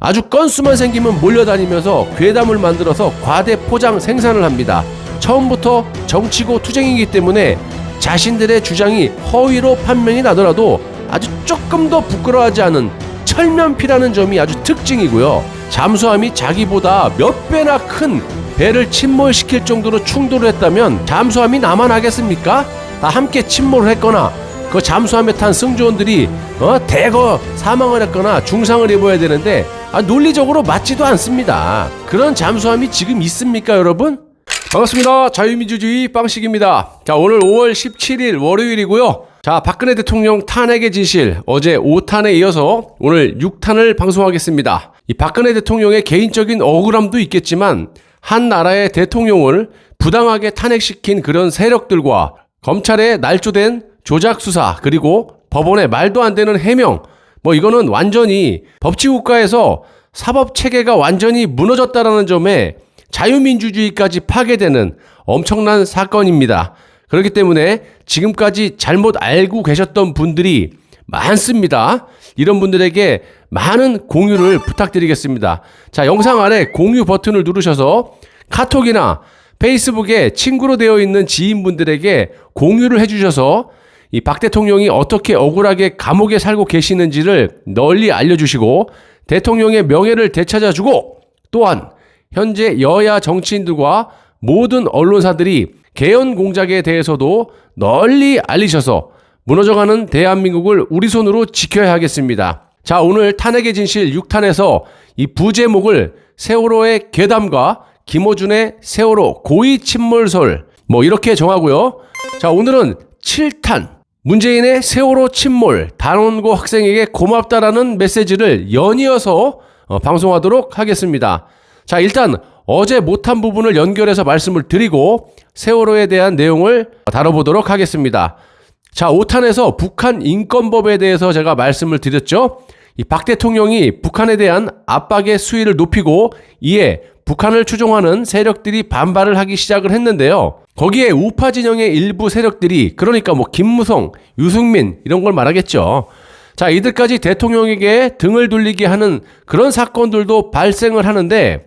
아주 건수만 생기면 몰려다니면서 괴담을 만들어서 과대 포장 생산을 합니다. 처음부터 정치고 투쟁이기 때문에 자신들의 주장이 허위로 판명이 나더라도 아주 조금 더 부끄러워하지 않은 철면피라는 점이 아주 특징이고요. 잠수함이 자기보다 몇 배나 큰 배를 침몰시킬 정도로 충돌을 했다면 잠수함이 나만 하겠습니까? 다 함께 침몰을 했거나 그 잠수함에 탄 승조원들이 대거 사망을 했거나 중상을 입어야 되는데 논리적으로 맞지도 않습니다. 그런 잠수함이 지금 있습니까, 여러분? 반갑습니다. 자유민주주의 빵식입니다. 자, 오늘 5월 17일 월요일이고요. 자, 박근혜 대통령 탄핵의 진실, 어제 5탄에 이어서 오늘 6탄을 방송하겠습니다. 이 박근혜 대통령의 개인적인 억울함도 있겠지만 한 나라의 대통령을 부당하게 탄핵시킨 그런 세력들과 검찰의 날조된 조작 수사, 그리고 법원의 말도 안 되는 해명, 이거는 완전히 법치국가에서 사법체계가 완전히 무너졌다라는 점에 자유민주주의까지 파괴되는 엄청난 사건입니다. 그렇기 때문에 지금까지 잘못 알고 계셨던 분들이 많습니다. 이런 분들에게 많은 공유를 부탁드리겠습니다. 자, 영상 아래 공유 버튼을 누르셔서 카톡이나 페이스북에 친구로 되어 있는 지인분들에게 공유를 해주셔서 이 박 대통령이 어떻게 억울하게 감옥에 살고 계시는지를 널리 알려주시고 대통령의 명예를 되찾아주고, 또한 현재 여야 정치인들과 모든 언론사들이 개헌 공작에 대해서도 널리 알리셔서 무너져가는 대한민국을 우리 손으로 지켜야 하겠습니다. 자, 오늘 탄핵의 진실 6탄에서 이 부제목을 세월호의 괴담과 김어준의 세월호 고의 침몰설 이렇게 정하고요. 자, 오늘은 7탄 문재인의 세월호 침몰, 단원고 학생에게 고맙다라는 메시지를 연이어서 방송하도록 하겠습니다. 자, 일단 어제 못한 부분을 연결해서 말씀을 드리고 세월호에 대한 내용을 다뤄보도록 하겠습니다. 자, 5탄에서 북한 인권법에 대해서 제가 말씀을 드렸죠. 이 박 대통령이 북한에 대한 압박의 수위를 높이고 이에 북한을 추종하는 세력들이 반발을 하기 시작을 했는데요. 거기에 우파 진영의 일부 세력들이, 그러니까 김무성, 유승민 이런 걸 말하겠죠. 자, 이들까지 대통령에게 등을 돌리게 하는 그런 사건들도 발생을 하는데,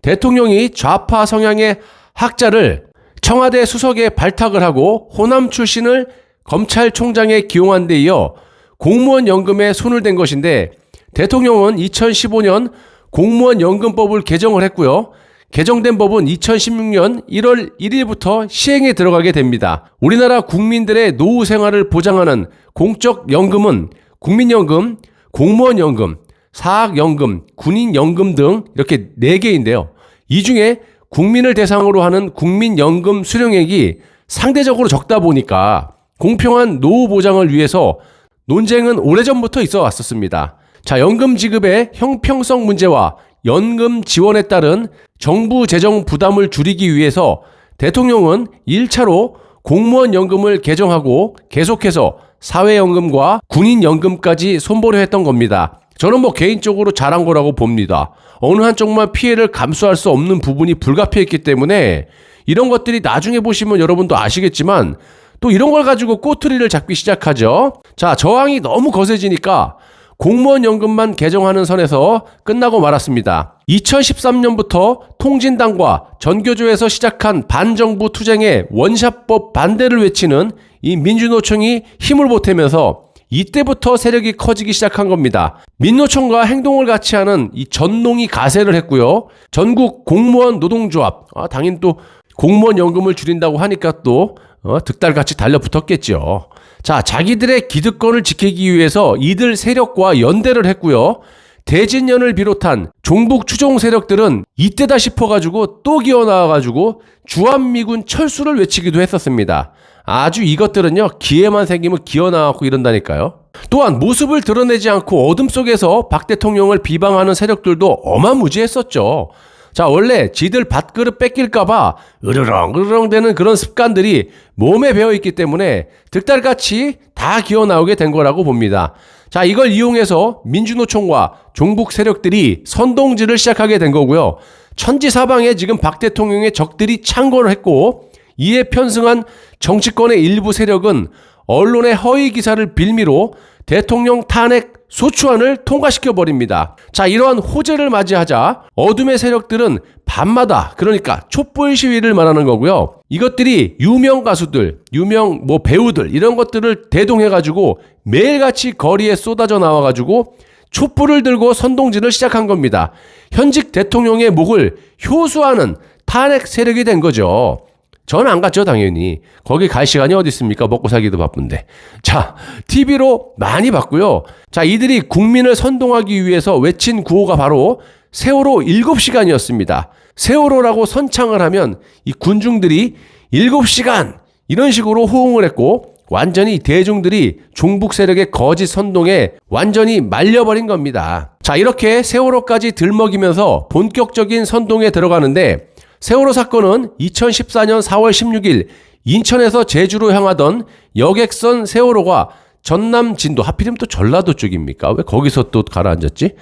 대통령이 좌파 성향의 학자를 청와대 수석에 발탁을 하고 호남 출신을 검찰총장에 기용한 데 이어 공무원 연금에 손을 댄 것인데, 대통령은 2015년 공무원 연금법을 개정을 했고요. 개정된 법은 2016년 1월 1일부터 시행에 들어가게 됩니다. 우리나라 국민들의 노후 생활을 보장하는 공적 연금은 국민연금, 공무원연금, 사학연금, 군인연금 등 이렇게 4개인데요. 이 중에 국민을 대상으로 하는 국민연금 수령액이 상대적으로 적다 보니까 공평한 노후 보장을 위해서 논쟁은 오래전부터 있어 왔었습니다. 자, 연금 지급의 형평성 문제와 연금 지원에 따른 정부 재정 부담을 줄이기 위해서 대통령은 1차로 공무원 연금을 개정하고 계속해서 사회연금과 군인연금까지 손보려 했던 겁니다. 저는 개인적으로 잘한 거라고 봅니다. 어느 한쪽만 피해를 감수할 수 없는 부분이 불가피했기 때문에 이런 것들이 나중에 보시면 여러분도 아시겠지만 또 이런 걸 가지고 꼬투리를 잡기 시작하죠. 자, 저항이 너무 거세지니까 공무원 연금만 개정하는 선에서 끝나고 말았습니다. 2013년부터 통진당과 전교조에서 시작한 반정부 투쟁에 원샷법 반대를 외치는 이 민주노총이 힘을 보태면서 이때부터 세력이 커지기 시작한 겁니다. 민노총과 행동을 같이 하는 이 전농이 가세를 했고요. 전국 공무원 노동조합, 당연히 또 공무원 연금을 줄인다고 하니까 또 득달같이 달려붙었겠죠. 자, 자기들의 기득권을 지키기 위해서 이들 세력과 연대를 했고요. 대진년을 비롯한 종북 추종 세력들은 이때다 싶어가지고 또 기어나와가지고 주한미군 철수를 외치기도 했었습니다. 아주 이것들은요, 기회만 생기면 기어나와고 이런다니까요. 또한 모습을 드러내지 않고 어둠 속에서 박 대통령을 비방하는 세력들도 어마무지했었죠. 자, 원래 지들 밥그릇 뺏길까봐 으르렁 되는 그런 습관들이 몸에 배어있기 때문에 득달같이 다 기어나오게 된 거라고 봅니다. 자, 이걸 이용해서 민주노총과 종북 세력들이 선동질을 시작하게 된 거고요. 천지사방에 지금 박 대통령의 적들이 창궐을 했고, 이에 편승한 정치권의 일부 세력은 언론의 허위 기사를 빌미로 대통령 탄핵 소추안을 통과시켜버립니다. 자, 이러한 호재를 맞이하자 어둠의 세력들은 밤마다, 그러니까 촛불 시위를 말하는 거고요. 이것들이 유명 가수들, 유명 배우들 이런 것들을 대동해가지고 매일같이 거리에 쏟아져 나와가지고 촛불을 들고 선동질을 시작한 겁니다. 현직 대통령의 목을 효수하는 탄핵 세력이 된 거죠. 저는 안 갔죠, 당연히. 거기 갈 시간이 어디 있습니까? 먹고 살기도 바쁜데. 자, TV로 많이 봤고요. 자, 이들이 국민을 선동하기 위해서 외친 구호가 바로 세월호 7시간이었습니다. 세월호라고 선창을 하면 이 군중들이 7시간 이런 식으로 호응을 했고 완전히 대중들이 종북 세력의 거짓 선동에 완전히 말려버린 겁니다. 자, 이렇게 세월호까지 들먹이면서 본격적인 선동에 들어가는데 세월호 사건은 2014년 4월 16일 인천에서 제주로 향하던 여객선 세월호가 전남 진도, 하필이면 또 전라도 쪽입니까? 왜 거기서 또 가라앉았지?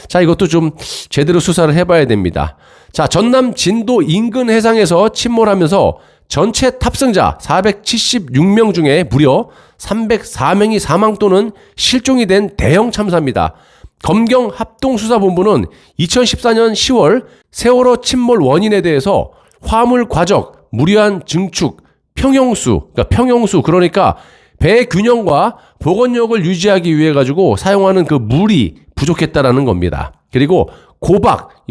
자, 이것도 좀 제대로 수사를 해봐야 됩니다. 자, 전남 진도 인근 해상에서 침몰하면서 전체 탑승자 476명 중에 무려 304명이 사망 또는 실종이 된 대형 참사입니다. 검경 합동수사본부는 2014년 10월 세월호 침몰 원인에 대해서 화물 과적, 무리한 증축, 평형수, 그러니까 배 균형과 복원력을 유지하기 위해 가지고 사용하는 그 물이 부족했다라는 겁니다. 그리고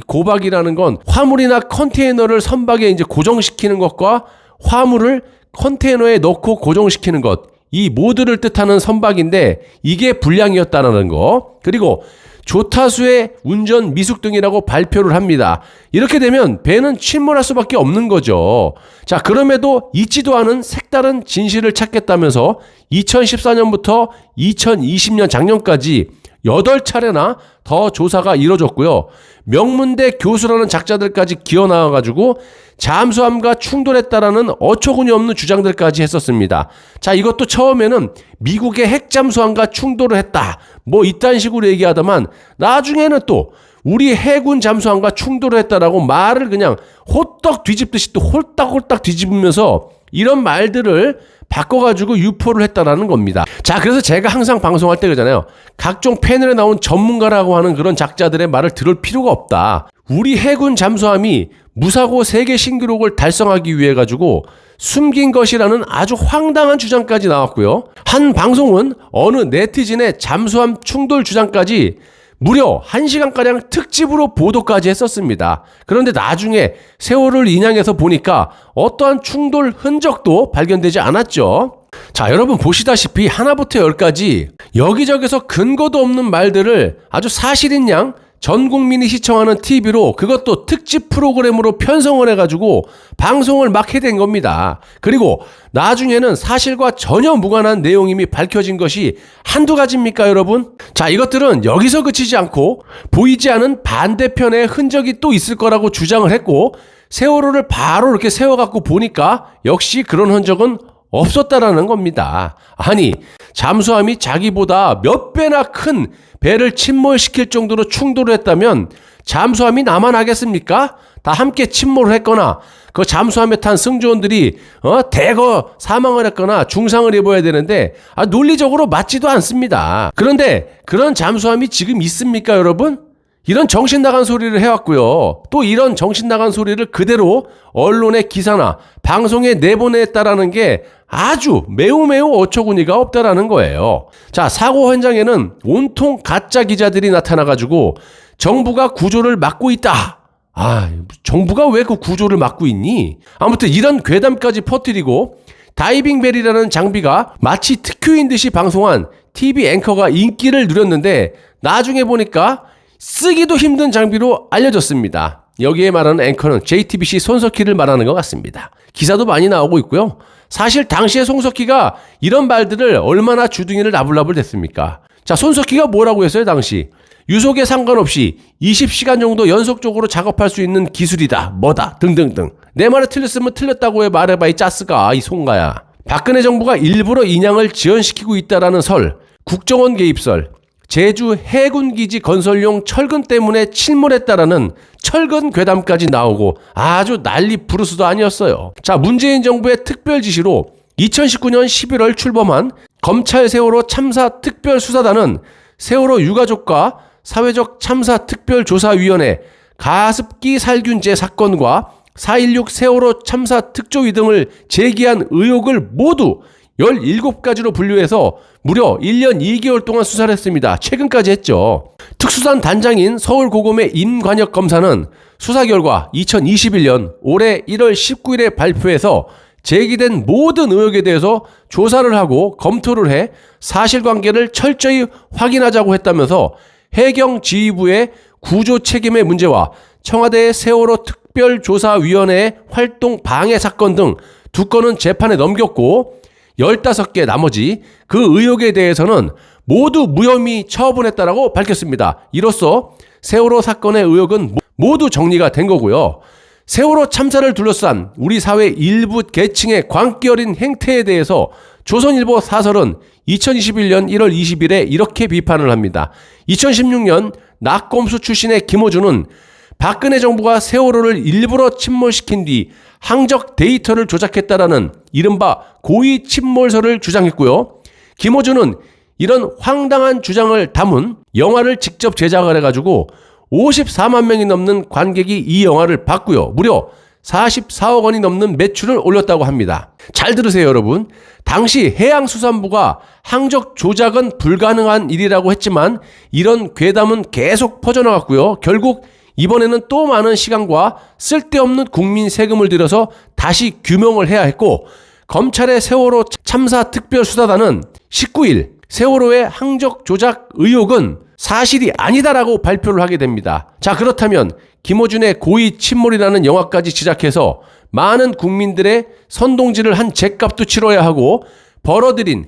고박이라는 건 화물이나 컨테이너를 선박에 이제 고정시키는 것과 화물을 컨테이너에 넣고 고정시키는 것, 이 모두를 뜻하는 선박인데 이게 불량이었다는 거. 그리고 조타수의 운전 미숙 등이라고 발표를 합니다. 이렇게 되면 배는 침몰할 수밖에 없는 거죠. 자, 그럼에도 잊지도 않은 색다른 진실을 찾겠다면서 2014년부터 2020년 작년까지 8차례나 더 조사가 이뤄졌고요. 명문대 교수라는 작자들까지 기어 나와가지고 잠수함과 충돌했다라는 어처구니 없는 주장들까지 했었습니다. 자, 이것도 처음에는 미국의 핵잠수함과 충돌을 했다, 이딴 식으로 얘기하다만 나중에는 또 우리 해군 잠수함과 충돌을 했다라고 말을 그냥 호떡 뒤집듯이 또 홀딱홀딱 뒤집으면서 이런 말들을 바꿔가지고 유포를 했다라는 겁니다. 자, 그래서 제가 항상 방송할 때 그러잖아요. 각종 패널에 나온 전문가라고 하는 그런 작자들의 말을 들을 필요가 없다. 우리 해군 잠수함이 무사고 세계 신기록을 달성하기 위해 가지고 숨긴 것이라는 아주 황당한 주장까지 나왔고요. 한 방송은 어느 네티즌의 잠수함 충돌 주장까지 무려 1시간가량 특집으로 보도까지 했었습니다. 그런데 나중에 세월호를 인양해서 보니까 어떠한 충돌 흔적도 발견되지 않았죠. 자, 여러분 보시다시피 하나부터 열까지 여기저기서 근거도 없는 말들을 아주 사실인 양 전 국민이 시청하는 TV로, 그것도 특집 프로그램으로 편성을 해가지고 방송을 막 해댄 겁니다. 그리고 나중에는 사실과 전혀 무관한 내용임이 밝혀진 것이 한두 가지입니까, 여러분? 자, 이것들은 여기서 그치지 않고 보이지 않은 반대편의 흔적이 또 있을 거라고 주장을 했고, 세월호를 바로 이렇게 세워갖고 보니까 역시 그런 흔적은 없었다라는 겁니다. 아니, 잠수함이 자기보다 몇 배나 큰 배를 침몰시킬 정도로 충돌을 했다면 잠수함이 나만 하겠습니까? 다 함께 침몰을 했거나 그 잠수함에 탄 승조원들이 대거 사망을 했거나 중상을 입어야 되는데 논리적으로 맞지도 않습니다. 그런데 그런 잠수함이 지금 있습니까, 여러분? 이런 정신 나간 소리를 해왔고요. 또 이런 정신 나간 소리를 그대로 언론의 기사나 방송에 내보냈다라는 게 아주 매우 어처구니가 없다라는 거예요. 자, 사고 현장에는 온통 가짜 기자들이 나타나가지고 정부가 구조를 막고 있다. 정부가 왜 그 구조를 막고 있니? 아무튼 이런 괴담까지 퍼뜨리고 다이빙벨이라는 장비가 마치 특효인 듯이 방송한 TV 앵커가 인기를 누렸는데 나중에 보니까 쓰기도 힘든 장비로 알려졌습니다. 여기에 말하는 앵커는 JTBC 손석희를 말하는 것 같습니다. 기사도 많이 나오고 있고요. 사실 당시에 손석희가 이런 말들을 얼마나 주둥이를 나불나불 됐습니까? 자, 손석희가 뭐라고 했어요, 당시? 유속에 상관없이 20시간 정도 연속적으로 작업할 수 있는 기술이다, 등등등. 내 말을 틀렸으면 틀렸다고 말해봐, 이 짜스가, 이 송가야. 박근혜 정부가 일부러 인양을 지연시키고 있다라는 설, 국정원 개입설, 제주 해군기지 건설용 철근 때문에 침몰했다라는 철근 괴담까지 나오고 아주 난리 부르스도 아니었어요. 자, 문재인 정부의 특별 지시로 2019년 11월 출범한 검찰 세월호 참사 특별수사단은 세월호 유가족과 사회적 참사 특별조사위원회 가습기 살균제 사건과 4.16 세월호 참사 특조위 등을 제기한 의혹을 모두 17가지로 분류해서 무려 1년 2개월 동안 수사를 했습니다. 최근까지 했죠. 특수단 단장인 서울고검의 임관혁 검사는 수사 결과 2021년 올해 1월 19일에 발표해서 제기된 모든 의혹에 대해서 조사를 하고 검토를 해 사실관계를 철저히 확인하자고 했다면서 해경지휘부의 구조 책임의 문제와 청와대의 세월호 특별조사위원회의 활동 방해 사건 등 2건은 재판에 넘겼고 15개 나머지 그 의혹에 대해서는 모두 무혐의 처분했다라고 밝혔습니다. 이로써 세월호 사건의 의혹은 모두 정리가 된 거고요. 세월호 참사를 둘러싼 우리 사회 일부 계층의 광기 어린 행태에 대해서 조선일보 사설은 2021년 1월 20일에 이렇게 비판을 합니다. 2016년 낙검수 출신의 김어준은 박근혜 정부가 세월호를 일부러 침몰시킨 뒤 항적 데이터를 조작했다라는 이른바 고의 침몰설을 주장했고요. 김어준은 이런 황당한 주장을 담은 영화를 직접 제작을 해가지고 54만 명이 넘는 관객이 이 영화를 봤고요. 무려 44억 원이 넘는 매출을 올렸다고 합니다. 잘 들으세요, 여러분. 당시 해양수산부가 항적 조작은 불가능한 일이라고 했지만 이런 괴담은 계속 퍼져나갔고요. 결국 이번에는 또 많은 시간과 쓸데없는 국민 세금을 들여서 다시 규명을 해야 했고, 검찰의 세월호 참사 특별수사단은 19일 세월호의 항적 조작 의혹은 사실이 아니다라고 발표를 하게 됩니다. 자, 그렇다면 김어준의 고의 침몰이라는 영화까지 제작해서 많은 국민들의 선동질을 한 죗값도 치러야 하고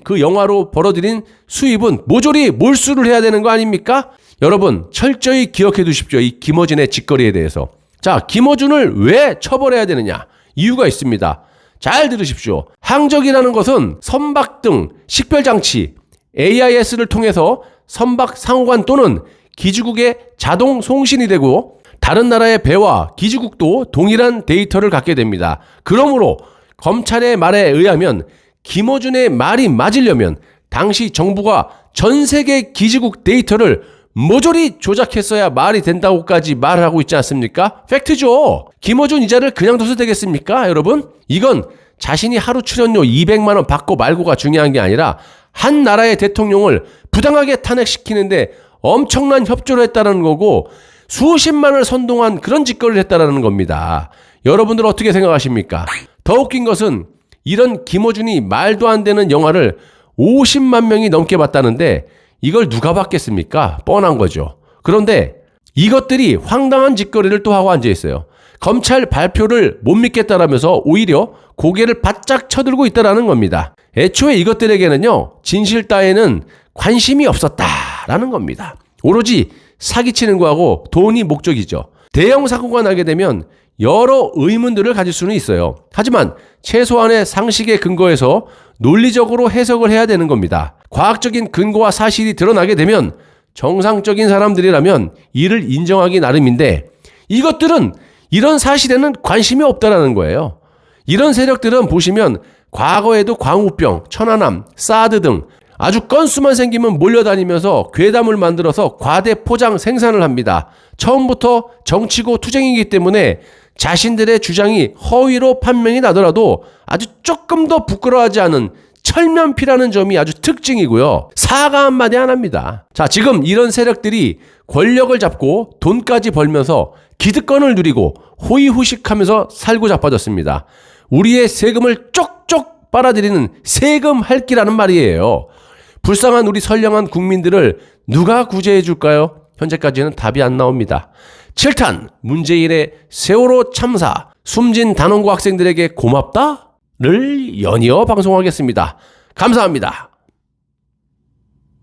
그 영화로 벌어들인 수입은 모조리 몰수를 해야 되는 거 아닙니까? 여러분 철저히 기억해 두십시오. 이 김어준의 짓거리에 대해서. 자, 김어준을 왜 처벌해야 되느냐? 이유가 있습니다. 잘 들으십시오. 항적이라는 것은 선박 등 식별장치 AIS를 통해서 선박 상호간 또는 기지국에 자동 송신이 되고 다른 나라의 배와 기지국도 동일한 데이터를 갖게 됩니다. 그러므로 검찰의 말에 의하면 김어준의 말이 맞으려면 당시 정부가 전 세계 기지국 데이터를 모조리 조작했어야 말이 된다고까지 말을 하고 있지 않습니까? 팩트죠. 김어준 이자를 그냥 둬서 되겠습니까, 여러분? 이건 자신이 하루 출연료 200만 원 받고 말고가 중요한 게 아니라 한 나라의 대통령을 부당하게 탄핵시키는데 엄청난 협조를 했다는 거고 수십만을 선동한 그런 짓거리를 했다는 겁니다. 여러분들 어떻게 생각하십니까? 더 웃긴 것은 이런 김어준이 말도 안 되는 영화를 50만 명이 넘게 봤다는데 이걸 누가 봤겠습니까? 뻔한 거죠. 그런데 이것들이 황당한 짓거리를 또 하고 앉아있어요. 검찰 발표를 못 믿겠다라면서 오히려 고개를 바짝 쳐들고 있다는 겁니다. 애초에 이것들에게는요, 진실 따위에는 관심이 없었다라는 겁니다. 오로지 사기치는 거하고 돈이 목적이죠. 대형 사고가 나게 되면 여러 의문들을 가질 수는 있어요. 하지만 최소한의 상식에 근거해서 논리적으로 해석을 해야 되는 겁니다. 과학적인 근거와 사실이 드러나게 되면 정상적인 사람들이라면 이를 인정하기 나름인데 이것들은 이런 사실에는 관심이 없다라는 거예요. 이런 세력들은 보시면 과거에도 광우병, 천안함, 사드 등 아주 건수만 생기면 몰려다니면서 괴담을 만들어서 과대 포장 생산을 합니다. 처음부터 정치고 투쟁이기 때문에 자신들의 주장이 허위로 판명이 나더라도 아주 조금 더 부끄러워하지 않은 철면피라는 점이 아주 특징이고요. 사과 한마디 안 합니다. 자, 지금 이런 세력들이 권력을 잡고 돈까지 벌면서 기득권을 누리고 호의호식하면서 살고 자빠졌습니다. 우리의 세금을 쪽쪽 빨아들이는 세금 할기라는 말이에요. 불쌍한 우리 선량한 국민들을 누가 구제해 줄까요? 현재까지는 답이 안 나옵니다. 7탄 문재인의 세월호 참사 숨진 단원고 학생들에게 고맙다를 연이어 방송하겠습니다. 감사합니다.